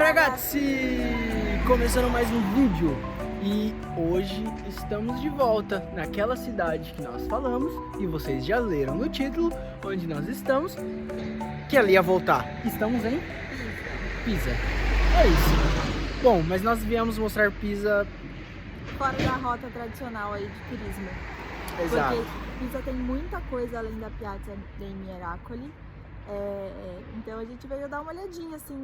ragazzi! Começando mais um vídeo e hoje estamos de volta naquela cidade que nós falamos e vocês já leram no título onde nós estamos, que ela ia voltar. Estamos em Pisa. É isso. Bom, mas nós viemos mostrar Pisa fora da rota tradicional aí de turismo. Exato. Porque Pisa tem muita coisa além da Piazza dei Miracoli. Então a gente veio dar uma olhadinha assim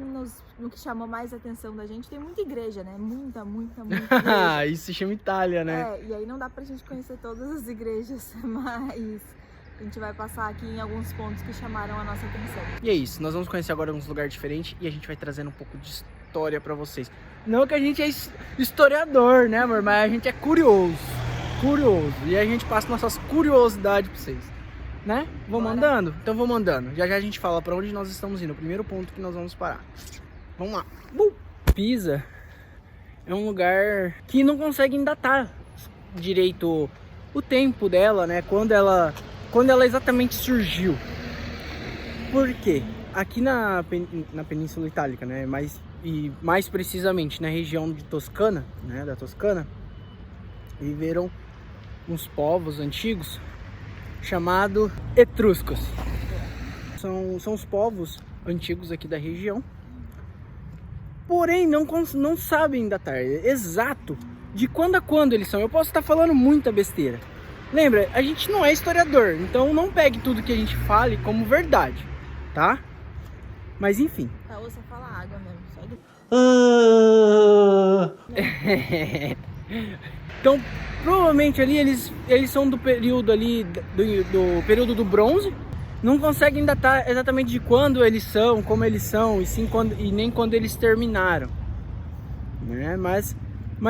no que chamou mais a atenção da gente. Tem muita igreja, né? Muita igreja. Isso se chama Itália, né? E aí não dá pra gente conhecer todas as igrejas, mas a gente vai passar aqui em alguns pontos que chamaram a nossa atenção. E é isso, nós vamos conhecer agora uns lugares diferentes e a gente vai trazendo um pouco de história pra vocês. Não que a gente é historiador, né, amor? Mas a gente é curioso. E a gente passa nossas curiosidades pra vocês. Né? Vamos andando? Então vamos andando. Já a gente fala pra onde nós estamos indo. O primeiro ponto que nós vamos parar. Vamos lá. Pisa é um lugar que não conseguem datar direito o tempo dela, né? Quando ela exatamente surgiu. Por quê? Aqui na Península Itálica, né? Mais precisamente na região de Toscana, né? Da Toscana, viveram uns povos antigos chamado etruscos. São os povos antigos aqui da região, porém não sabem datar exato de quando a quando eles são. Eu posso estar falando muita besteira. Lembra, a gente não é historiador, então não pegue tudo que a gente fale como verdade, tá? Mas enfim. Tá, ou você fala água mesmo, Então, provavelmente ali eles são do período ali do período do bronze. Não conseguem datar exatamente de quando eles são, como eles são, e nem quando eles terminaram, né? Mas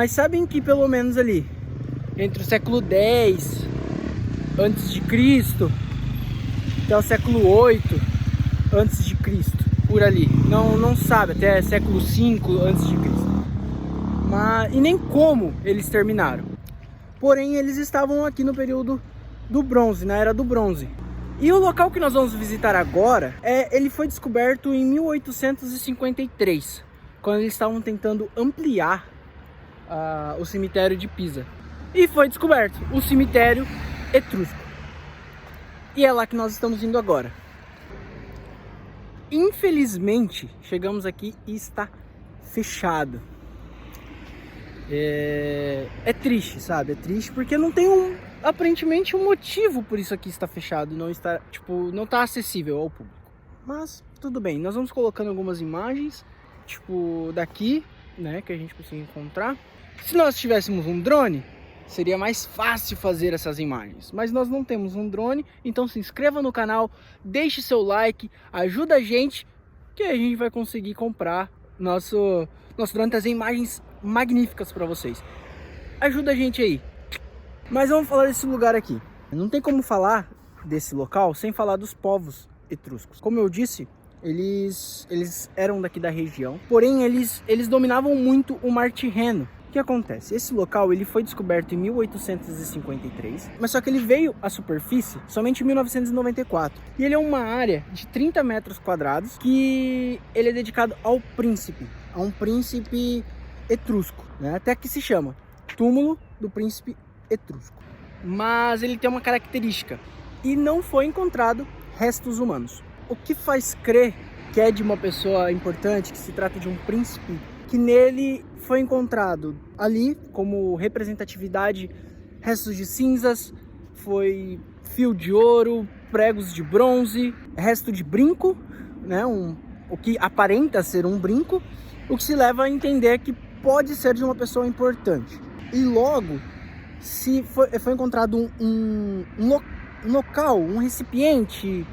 sabem que pelo menos ali entre o século X antes de Cristo até o século 8 antes de Cristo, por ali. Não sabe até século 5 antes de Cristo. E nem como eles terminaram. Porém, eles estavam aqui no período do bronze, na era do bronze. E o local que nós vamos visitar agora, ele foi descoberto em 1853, quando eles estavam tentando ampliar o cemitério de Pisa. E foi descoberto o cemitério etrusco. E é lá que nós estamos indo agora. Infelizmente, chegamos aqui e está fechado. É triste, sabe? É triste porque não tem aparentemente um motivo por isso aqui estar fechado, não tá acessível ao público. Mas tudo bem, nós vamos colocando algumas imagens, daqui, né, que a gente consegue encontrar. Se nós tivéssemos um drone, seria mais fácil fazer essas imagens, mas nós não temos um drone, então se inscreva no canal, deixe seu like, ajuda a gente, que a gente vai conseguir comprar nosso drone, trazer imagens magníficas para vocês. Ajuda a gente aí. Mas vamos falar desse lugar aqui. Não tem como falar desse local sem falar dos povos etruscos. Como eu disse, eles eram daqui da região, porém eles dominavam muito o Mar Tirreno. O que acontece? Esse local ele foi descoberto em 1853, mas só que ele veio à superfície somente em 1994. E ele é uma área de 30 metros quadrados que ele é dedicado a um príncipe etrusco, né? Até que se chama Túmulo do Príncipe Etrusco. Mas ele tem uma característica, e não foi encontrado restos humanos. O que faz crer que é de uma pessoa importante, que se trata de um príncipe, que nele foi encontrado ali, como representatividade, restos de cinzas, foi fio de ouro, pregos de bronze, resto de brinco, né? O que aparenta ser um brinco, o que se leva a entender que pode ser de uma pessoa importante. E logo, se foi encontrado um local, um recipiente,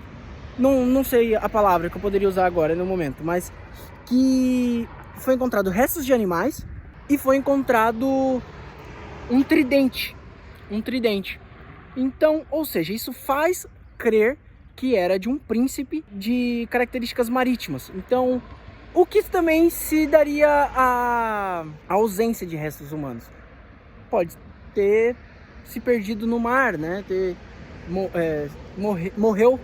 não sei a palavra que eu poderia usar agora no momento, mas que foi encontrado restos de animais e foi encontrado um tridente. Então, ou seja, isso faz crer que era de um príncipe de características marítimas. Então, o que também se daria a ausência de restos humanos. Pode ter se perdido no mar, né? Morreu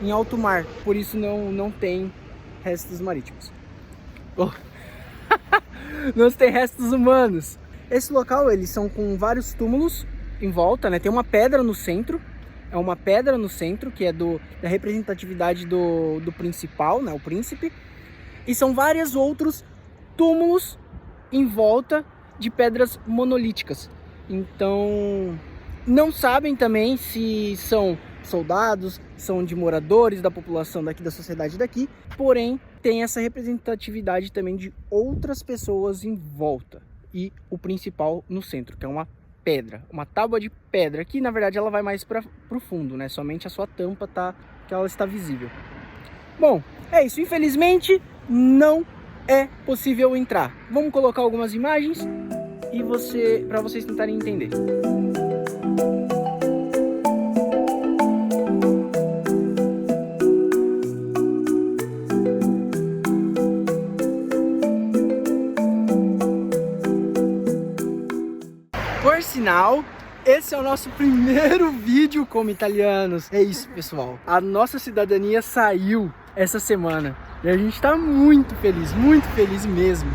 em alto mar. Por isso não tem restos marítimos. Não tem restos humanos. Esse local, eles são com vários túmulos em volta, né? Tem uma pedra no centro. É uma pedra no centro, que é da representatividade do principal, né? O príncipe. E são vários outros túmulos em volta de pedras monolíticas. Então, não sabem também se são soldados, são de moradores da população daqui, da sociedade daqui. Porém, tem essa representatividade também de outras pessoas em volta. E o principal no centro, que é uma pedra, uma tábua de pedra, que na verdade ela vai mais para o fundo, né? Somente a sua tampa que ela está visível. Bom, é isso. Infelizmente, não é possível entrar. Vamos colocar algumas imagens e para vocês tentarem entender. Por sinal, esse é o nosso primeiro vídeo como italianos. É isso, pessoal. A nossa cidadania saiu essa semana e a gente tá muito feliz mesmo.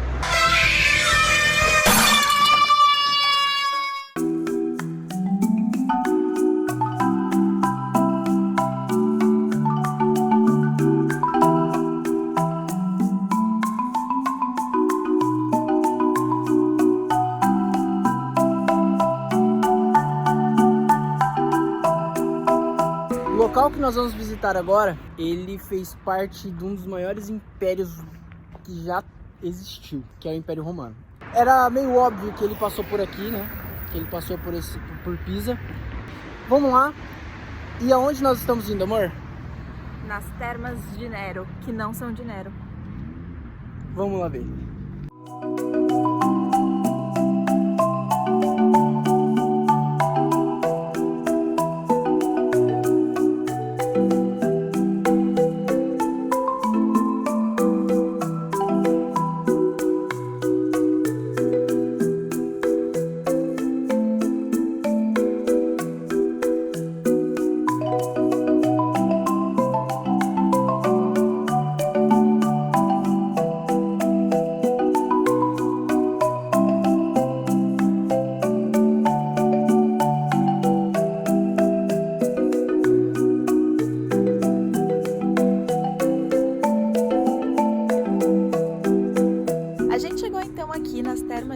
O local que nós vamos visitar agora, ele fez parte de um dos maiores impérios que já existiu, que é o Império Romano. Era meio óbvio que ele passou por aqui, né? Que ele passou por Pisa. Vamos lá. E aonde nós estamos indo, amor? Nas termas de Nero, que não são de Nero. Vamos lá ver.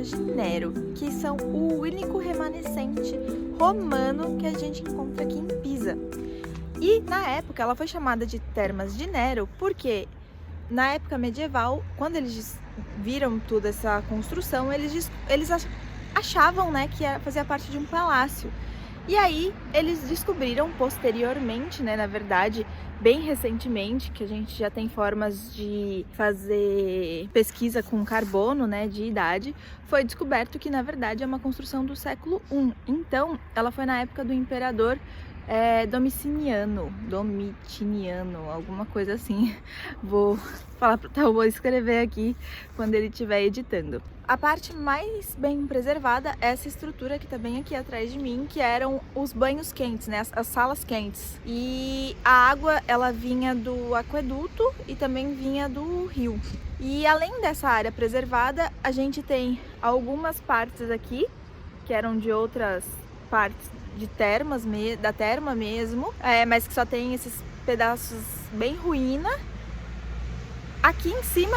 De Nero, que são o único remanescente romano que a gente encontra aqui em Pisa. E na época ela foi chamada de Termas de Nero porque na época medieval, quando eles viram toda essa construção, eles achavam, né, que fazia parte de um palácio. E aí eles descobriram posteriormente, né, na verdade, bem recentemente, que a gente já tem formas de fazer pesquisa com carbono, né, de idade, foi descoberto que na verdade é uma construção do século I. Então, ela foi na época do imperador Domiciano, alguma coisa assim. Vou escrever aqui quando ele estiver editando. A parte mais bem preservada é essa estrutura que tá bem aqui atrás de mim, que eram os banhos quentes, né, as salas quentes. E a água, ela vinha do aqueduto e também vinha do rio. E além dessa área preservada, a gente tem algumas partes aqui, que eram de outras partes de termas, da terma mesmo, mas que só tem esses pedaços bem ruína. Aqui em cima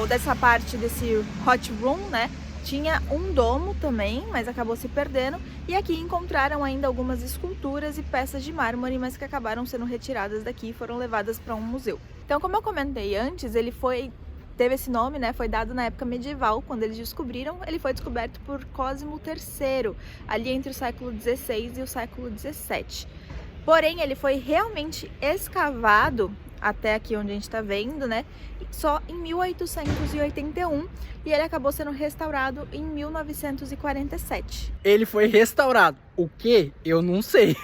dessa parte desse hot room, né, tinha um domo também, mas acabou se perdendo. E aqui encontraram ainda algumas esculturas e peças de mármore, mas que acabaram sendo retiradas daqui e foram levadas para um museu. Então, como eu comentei antes, teve esse nome, né? Foi dado na época medieval, quando eles descobriram. Ele foi descoberto por Cosimo III, ali entre o século XVI e o século XVII. Porém, ele foi realmente escavado até aqui onde a gente está vendo, né? Só em 1881, e ele acabou sendo restaurado em 1947. Ele foi restaurado. O que? Eu não sei.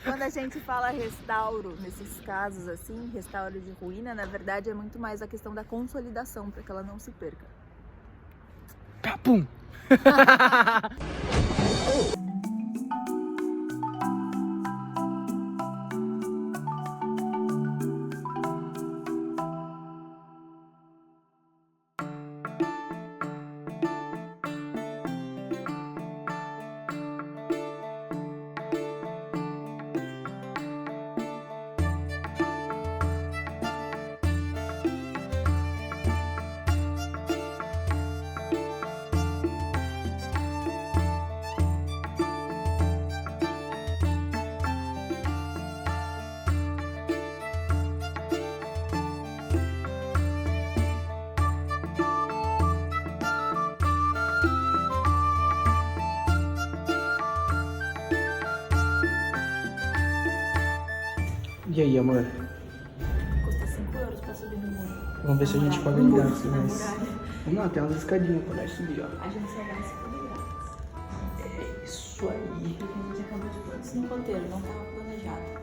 Quando a gente fala restauro, nesses casos assim, restauro de ruína, na verdade é muito mais a questão da consolidação, para que ela não se perca. Capum! E aí, amor? Custa 5 euros pra subir no muro. Vamos ver se a gente pode ligar aqui, mas... Não, tem umas escadinhas pra nós subir, ó. A gente só vai se poder grátis. É isso aí. Porque a gente acabou de pôr isso no roteiro, não tava planejado.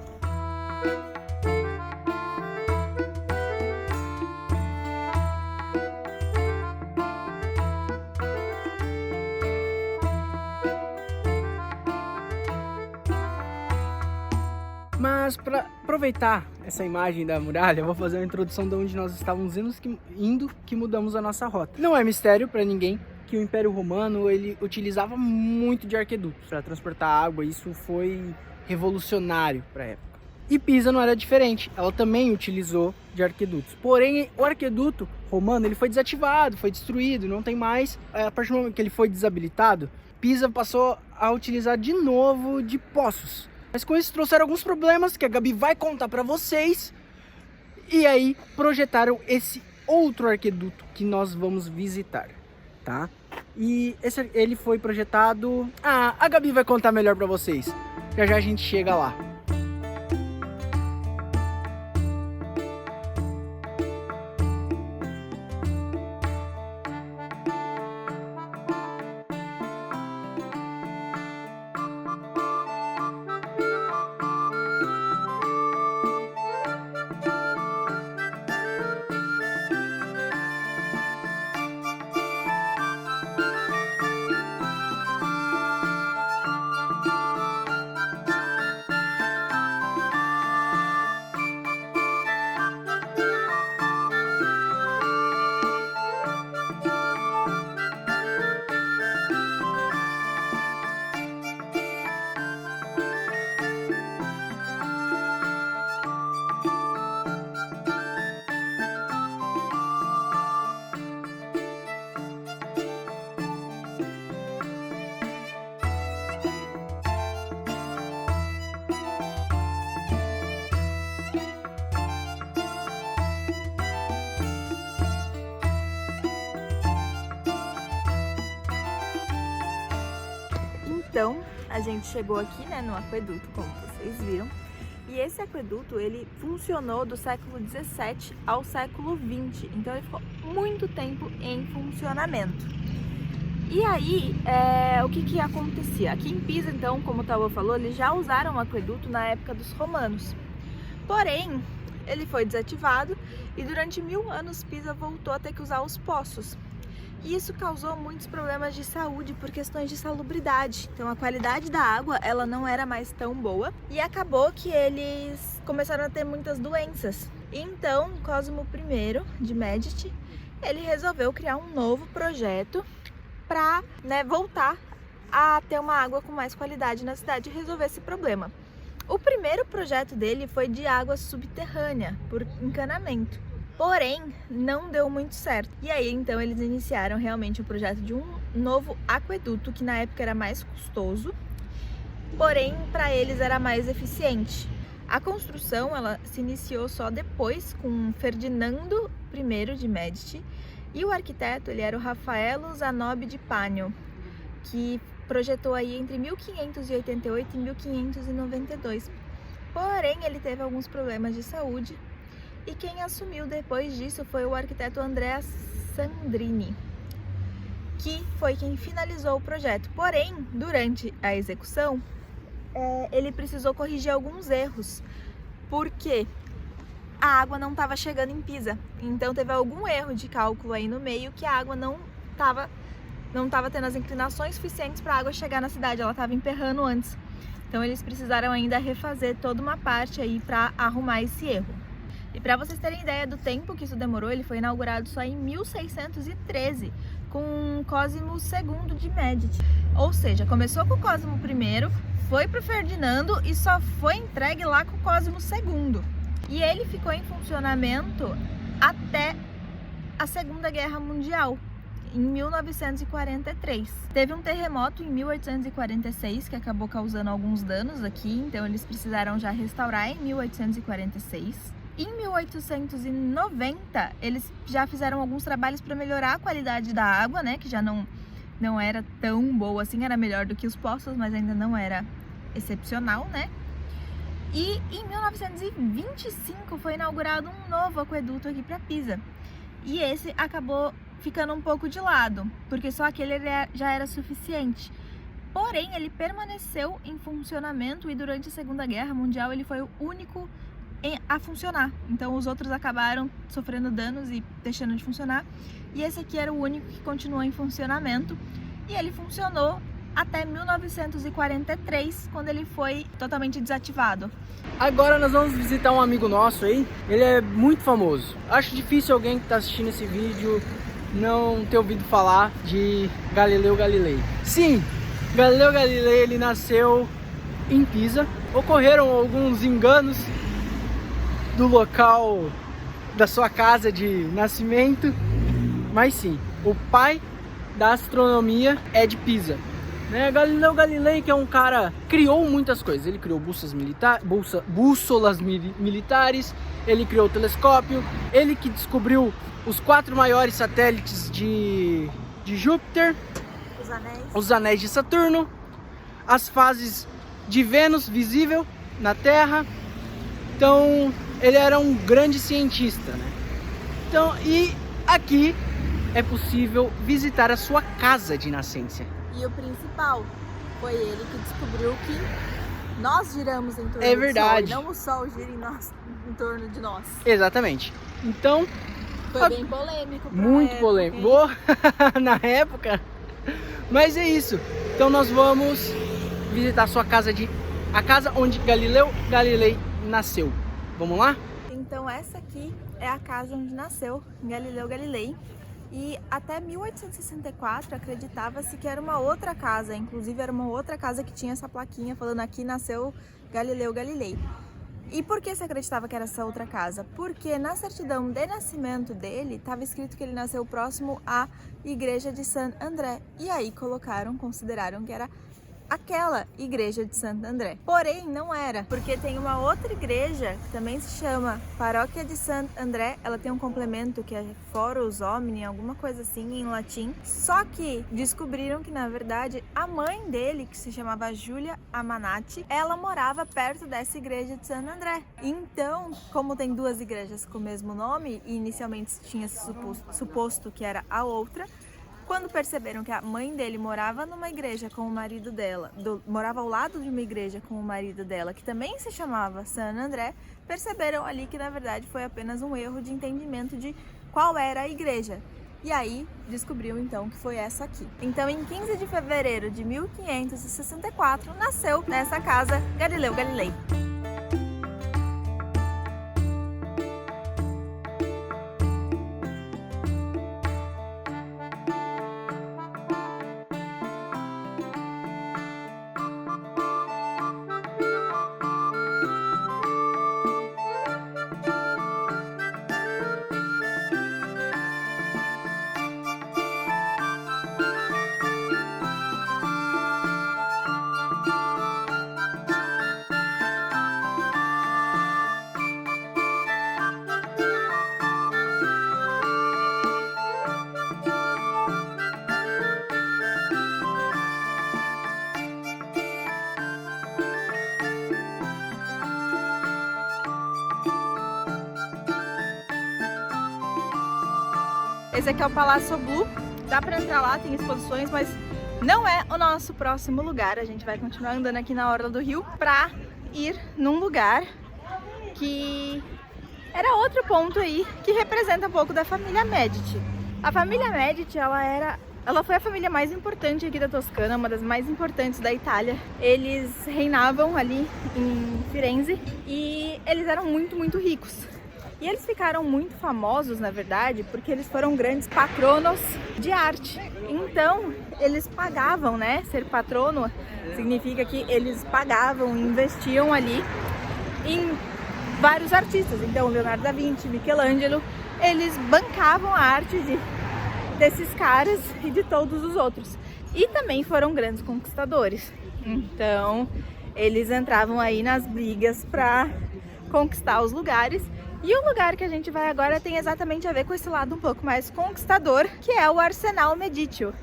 Mas para aproveitar essa imagem da muralha, eu vou fazer uma introdução de onde nós estávamos indo que mudamos a nossa rota. Não é mistério para ninguém que o Império Romano ele utilizava muito de arquedutos para transportar água. Isso foi revolucionário para a época. E Pisa não era diferente, ela também utilizou de arquedutos. Porém, o arqueduto romano ele foi desativado, foi destruído, não tem mais. A partir do momento que ele foi desabilitado, Pisa passou a utilizar de novo de poços. Mas com isso trouxeram alguns problemas que a Gabi vai contar pra vocês. E aí projetaram esse outro arqueduto que nós vamos visitar, tá? E ele foi projetado... a Gabi vai contar melhor pra vocês. Já já a gente chega lá. Então, a gente chegou aqui, né, no aqueduto, como vocês viram. E esse aqueduto, ele funcionou do século 17 ao século 20. Então, ele ficou muito tempo em funcionamento. E aí, o que acontecia? Aqui em Pisa, então, como o Tauan falou, eles já usaram o aqueduto na época dos romanos. Porém, ele foi desativado e durante 1000 anos Pisa voltou a ter que usar os poços. E isso causou muitos problemas de saúde por questões de salubridade. Então a qualidade da água ela não era mais tão boa e acabou que eles começaram a ter muitas doenças. Então Cosmo I de Medici, ele resolveu criar um novo projeto para, né, voltar a ter uma água com mais qualidade na cidade e resolver esse problema. O primeiro projeto dele foi de água subterrânea, por encanamento. Porém, não deu muito certo. E aí, então, eles iniciaram realmente o projeto de um novo aqueduto, que na época era mais custoso, porém, para eles era mais eficiente. A construção, ela se iniciou só depois, com Ferdinando I de Medici, e o arquiteto, ele era o Raffaello Zanobi di Pagno, que projetou aí entre 1588 e 1592. Porém, ele teve alguns problemas de saúde, e quem assumiu depois disso foi o arquiteto Andrea Sandrini, que foi quem finalizou o projeto. Porém, durante a execução, ele precisou corrigir alguns erros, porque a água não estava chegando em Pisa. Então teve algum erro de cálculo aí no meio que a água não estava tendo as inclinações suficientes para a água chegar na cidade, ela estava emperrando antes. Então eles precisaram ainda refazer toda uma parte aí para arrumar esse erro. E para vocês terem ideia do tempo que isso demorou, ele foi inaugurado só em 1613, com Cosimo II de Medici. Ou seja, começou com o Cosimo I, foi para o Ferdinando e só foi entregue lá com o Cosimo II. E ele ficou em funcionamento até a Segunda Guerra Mundial, em 1943. Teve um terremoto em 1846 que acabou causando alguns danos aqui, então eles precisaram já restaurar em 1846. Em 1890, eles já fizeram alguns trabalhos para melhorar a qualidade da água, né? Que já não era tão boa assim, era melhor do que os poços, mas ainda não era excepcional, né? E em 1925 foi inaugurado um novo aqueduto aqui para Pisa. E esse acabou ficando um pouco de lado, porque só aquele já era suficiente. Porém, ele permaneceu em funcionamento e durante a Segunda Guerra Mundial ele foi o único a funcionar. Então os outros acabaram sofrendo danos e deixando de funcionar. E esse aqui era o único que continuou em funcionamento. E ele funcionou até 1943, quando ele foi totalmente desativado. Agora nós vamos visitar um amigo nosso aí. Ele é muito famoso. Acho difícil alguém que está assistindo esse vídeo não ter ouvido falar de Galileu Galilei. Sim, Galileu Galilei, ele nasceu em Pisa. Ocorreram alguns enganos do local da sua casa de nascimento, mas sim, o pai da astronomia é de Pisa, né? Galileu Galilei, que é um cara, criou muitas coisas. Ele criou bússolas militares, ele criou o telescópio, ele que descobriu os 4 maiores satélites de Júpiter, os anéis de Saturno, as fases de Vênus visível na Terra. Então ele era um grande cientista, né? Então, e aqui é possível visitar a sua casa de nascença. E o principal, foi ele que descobriu que nós giramos em torno do Sol, e não o Sol gira em torno de nós. Exatamente. Então, foi bem polêmico. Muito polêmico. Na época. Mas é isso. Então nós vamos visitar a sua casa a casa onde Galileu Galilei nasceu. Vamos lá? Então essa aqui é a casa onde nasceu Galileu Galilei. E até 1864 acreditava-se que era uma outra casa, inclusive era uma outra casa que tinha essa plaquinha falando aqui nasceu Galileu Galilei. E por que se acreditava que era essa outra casa? Porque na certidão de nascimento dele estava escrito que ele nasceu próximo à igreja de San André. E aí consideraram que era aquela igreja de Santo André. Porém, não era, porque tem uma outra igreja que também se chama Paróquia de Santo André. Ela tem um complemento que é Foros Homini, alguma coisa assim em latim. Só que descobriram que, na verdade, a mãe dele, que se chamava Júlia Amanati, ela morava perto dessa igreja de Santo André. Então, como tem 2 igrejas com o mesmo nome, e inicialmente tinha suposto que era a outra, quando perceberam que a mãe dele morava numa igreja com o marido dela, morava ao lado de uma igreja com o marido dela, que também se chamava San André, perceberam ali que na verdade foi apenas um erro de entendimento de qual era a igreja. E aí descobriu então que foi essa aqui. Então em 15 de fevereiro de 1564 nasceu nessa casa Galileu Galilei. Esse aqui é o Palácio Blue, dá pra entrar lá, tem exposições, mas não é o nosso próximo lugar. A gente vai continuar andando aqui na orla do rio pra ir num lugar que era outro ponto aí que representa um pouco da família Medici. A família Medici, ela foi a família mais importante aqui da Toscana, uma das mais importantes da Itália. Eles reinavam ali em Firenze e eles eram muito, muito ricos. E eles ficaram muito famosos, na verdade, porque eles foram grandes patronos de arte. Então, eles pagavam, né? Ser patrono significa que eles pagavam, investiam ali em vários artistas. Então, Leonardo da Vinci, Michelangelo, eles bancavam a arte desses caras e de todos os outros. E também foram grandes conquistadores. Então, eles entravam aí nas brigas para conquistar os lugares. E o lugar que a gente vai agora tem exatamente a ver com esse lado um pouco mais conquistador, que é o Arsenal Medício.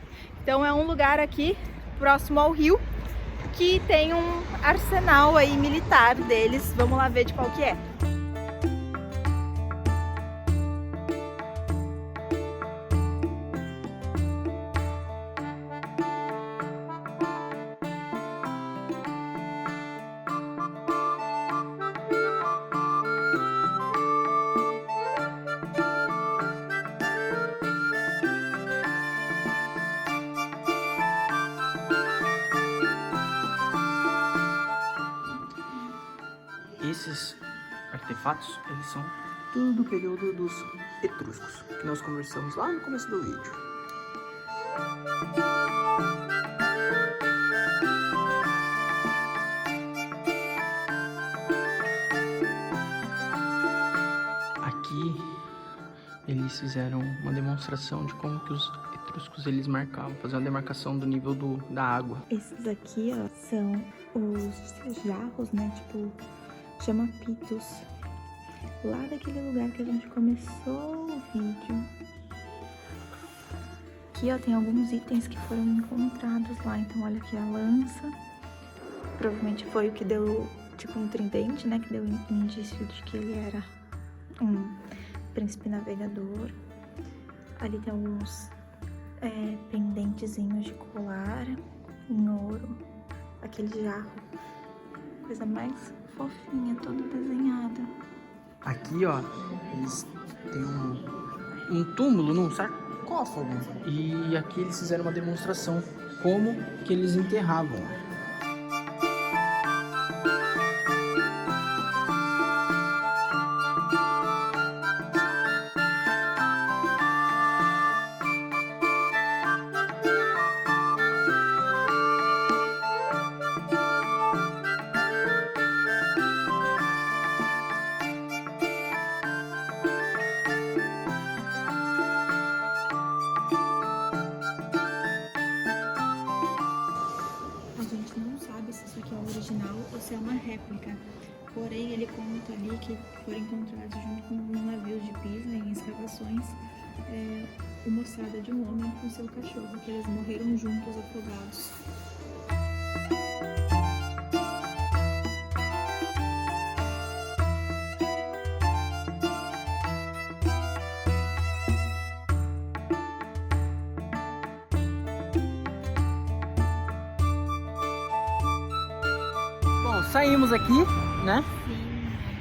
Então é um lugar aqui próximo ao rio, que tem um arsenal aí militar deles. Vamos lá ver de qual que é. Esses artefatos, eles são tudo do período dos etruscos, que nós conversamos lá no começo do vídeo. Aqui eles fizeram uma demonstração de como que os etruscos eles marcavam, faziam a demarcação do nível da água. Esses aqui, ó, são os jarros, né, tipo, chama pitos, lá daquele lugar que a gente começou o vídeo. Aqui, ó, tem alguns itens que foram encontrados lá. Então, olha aqui a lança. Provavelmente foi o que deu, tipo, um tridente, né? Que deu indício de que ele era um príncipe navegador. Ali tem alguns pendentezinhos de colar em ouro. Aquele jarro. Coisa mais fofinha, toda desenhada. Aqui, ó, eles têm um túmulo num sarcófago. E aqui eles fizeram uma demonstração como que eles enterravam. Ou se é uma réplica, porém ele conta ali que foram encontrados junto com navios de Pisa em escavações o moçada de um homem com seu cachorro, que eles morreram juntos afogados. Saímos aqui, né?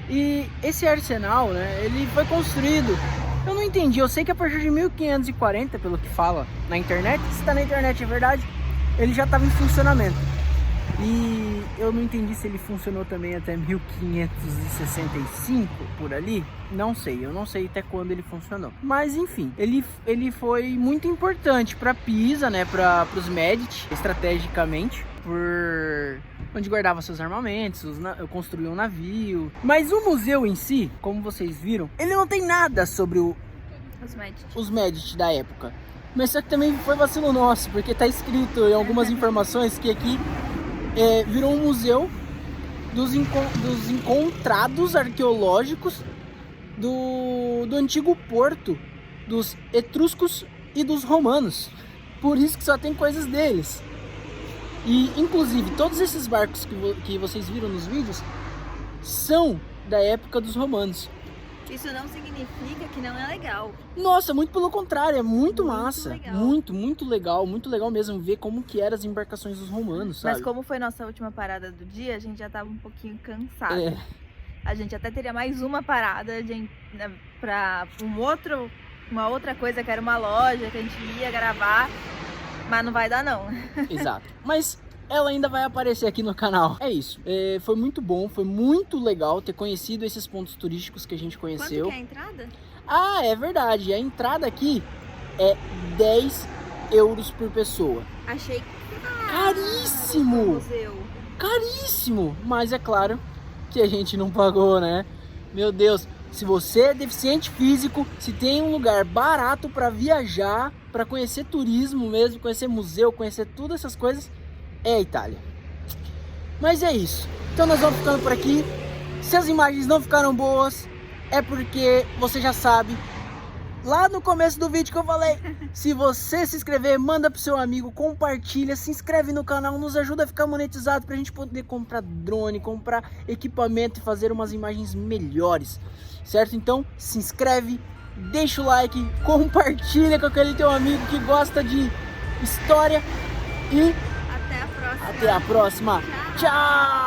E esse arsenal, né? Ele foi construído. Eu não entendi. Eu sei que a partir de 1540, pelo que fala na internet, se tá na internet é verdade, ele já estava em funcionamento. E eu não entendi se ele funcionou também até 1565 por ali. Não sei, eu não sei até quando ele funcionou. Mas enfim, ele foi muito importante para Pisa, né? Para os Medici, estrategicamente, por onde guardava seus armamentos, construía um navio. Mas o museu em si, como vocês viram, ele não tem nada sobre os Medici da época. Mas só que também foi vacilo nosso, porque tá escrito em algumas informações que aqui virou um museu dos encontrados arqueológicos do antigo porto dos etruscos e dos romanos. Por isso que só tem coisas deles. E, inclusive, todos esses barcos que vocês viram nos vídeos são da época dos romanos. Isso não significa que não é legal. Nossa, muito pelo contrário, é muito massa. Legal. Muito legal mesmo ver como que eram as embarcações dos romanos, sabe? Mas como foi nossa última parada do dia, a gente já tava um pouquinho cansado. A gente até teria mais uma parada pra uma outra coisa, que era uma loja que a gente ia gravar. Mas não vai dar não. Exato. Mas ela ainda vai aparecer aqui no canal. É isso. Foi muito bom, foi muito legal ter conhecido esses pontos turísticos que a gente conheceu. Quanto que é a entrada? Ah, é verdade. A entrada aqui é 10 euros por pessoa. Achei caríssimo. Museu. Caríssimo. Mas é claro que a gente não pagou, né? Meu Deus. Se você é deficiente físico, se tem um lugar barato para viajar, para conhecer turismo mesmo, conhecer museu, conhecer todas essas coisas, é a Itália. Mas é isso. Então nós vamos ficando por aqui. Se as imagens não ficaram boas, é porque você já sabe. lá no começo do vídeo que eu falei. Se você se inscrever, manda pro seu amigo, compartilha, se inscreve no canal, nos ajuda a ficar monetizado pra gente poder comprar drone, comprar equipamento e fazer umas imagens melhores, certo? Então, se inscreve, deixa o like, compartilha com aquele teu amigo que gosta de história e Até a próxima. até a próxima. Tchau!